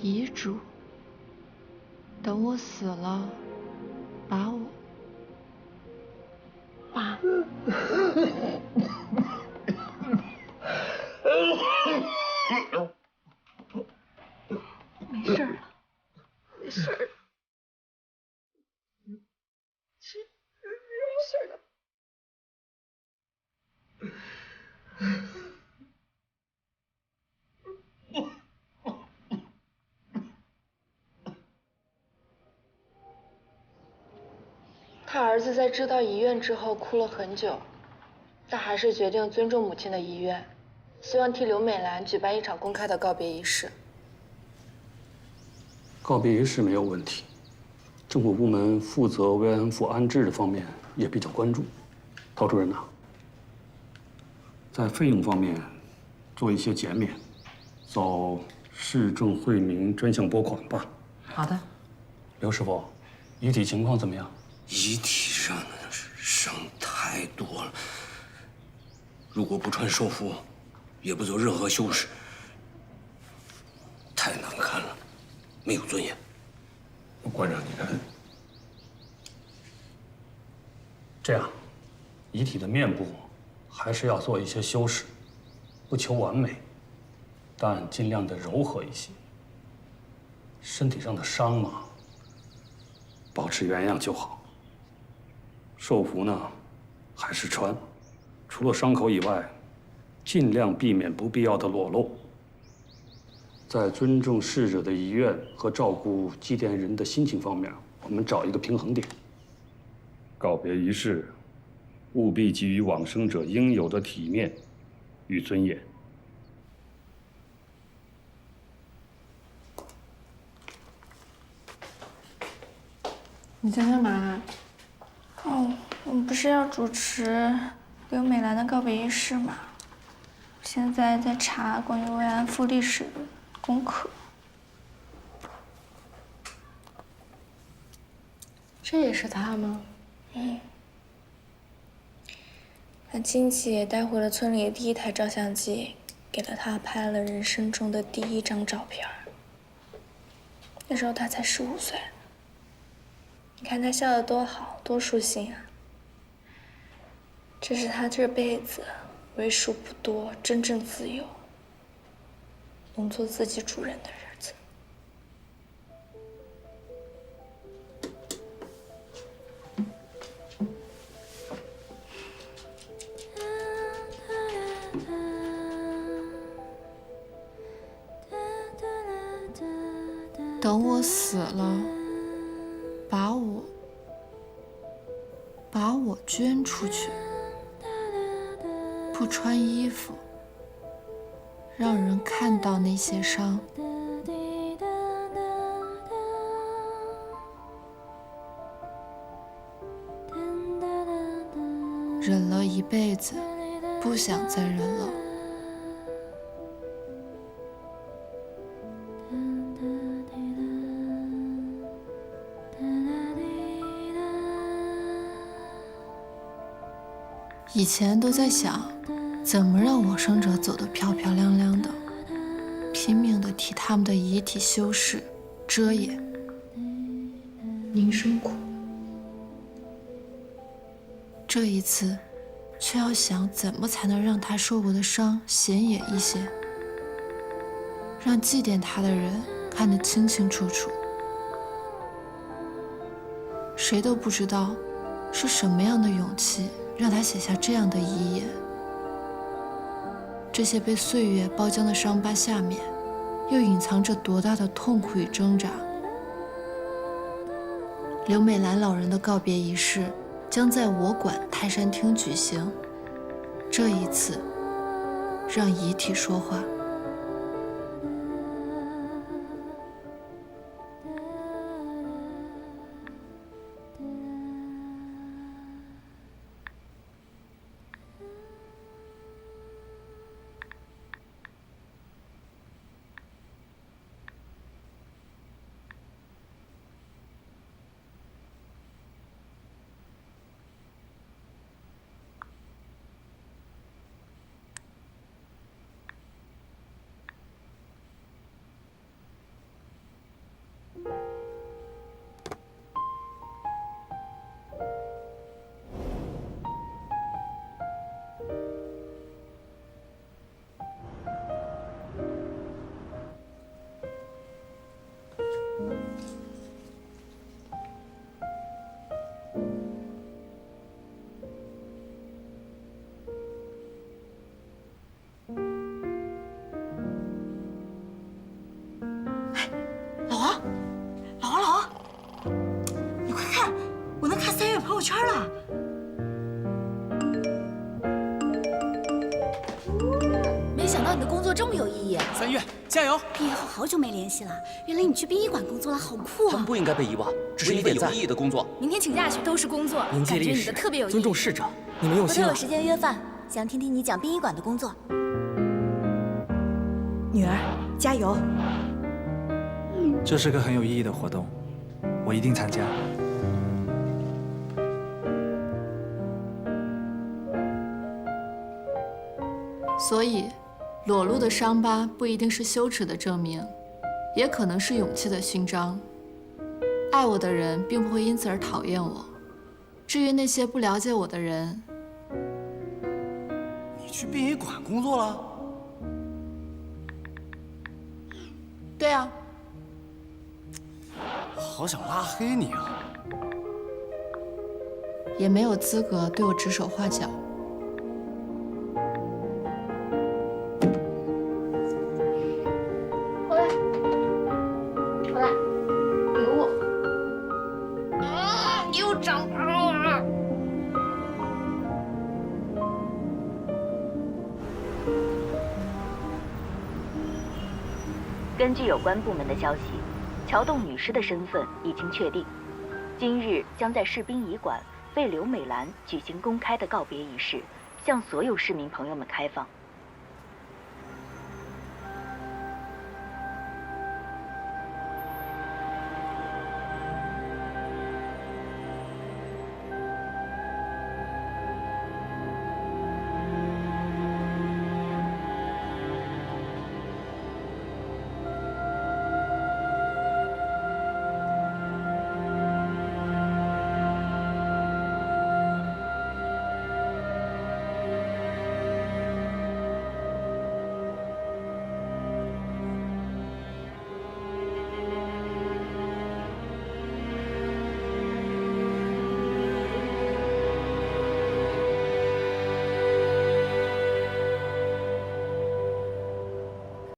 遗嘱，等我死了，把我爸。没事了，没事了，没事了。他儿子在知道遗愿之后哭了很久，但还是决定尊重母亲的遗愿，希望替刘美兰举办一场公开的告别仪式。告别仪式没有问题，政府部门负责慰安妇安置的方面也比较关注。陶主任呐，在费用方面做一些减免，走市政惠民专项拨款吧。好的。刘师傅，遗体情况怎么样？遗体上的伤太多了，如果不穿寿服，也不做任何修饰，太难看了，没有尊严。馆长，你看，这样，遗体的面部还是要做一些修饰，不求完美，但尽量的柔和一些。身体上的伤嘛，保持原样就好。寿服呢，还是穿，除了伤口以外，尽量避免不必要的裸露。在尊重逝者的遗愿和照顾祭奠人的心情方面，我们找一个平衡点。告别仪式，务必给予往生者应有的体面与尊严。你在干嘛？哦，我们不是要主持刘美兰的告别仪式吗？现在在查关于慰安妇历史的功课。这也是他吗？他亲戚也带回了村里的第一台照相机，给了他拍了人生中的第一张照片。那时候他才15岁。你看他笑得多好，多舒心啊！这是他这辈子为数不多真正自由，能做自己主人的日子。等我死了，把我捐出去，不穿衣服，让人看到那些伤。忍了一辈子，不想再忍了。以前都在想，怎么让往生者走得漂漂亮亮的，拼命地替他们的遗体修饰、遮掩。您辛苦。这一次，却要想怎么才能让他受过的伤显眼一些，让祭奠他的人看得清清楚楚。谁都不知道是什么样的勇气让他写下这样的遗言。这些被岁月包浆的伤疤下面，又隐藏着多大的痛苦与挣扎。刘美兰老人的告别仪式将在我馆泰山厅举行。这一次，让遗体说话。这么有意义。3月，加油！毕业后好久没联系了，原来你去殡仪馆工作了，好酷啊！他们不应该被遗忘，这是一份有意义的工作。明天请假去，都是工作，铭记历史，感觉你的特别有意义。尊重逝者，你们用心了。回头有时间约饭，想听听你讲殡仪馆的工作。女儿，加油！这是个很有意义的活动，我一定参加。所以，裸露的伤疤不一定是羞耻的证明，也可能是勇气的勋章。爱我的人并不会因此而讨厌我。至于那些不了解我的人，你去殡仪馆工作了？对啊，好想拉黑你啊！也没有资格对我指手画脚。根据有关部门的消息，桥洞女尸的身份已经确定，今日将在市殡仪馆为刘美兰举行公开的告别仪式，向所有市民朋友们开放。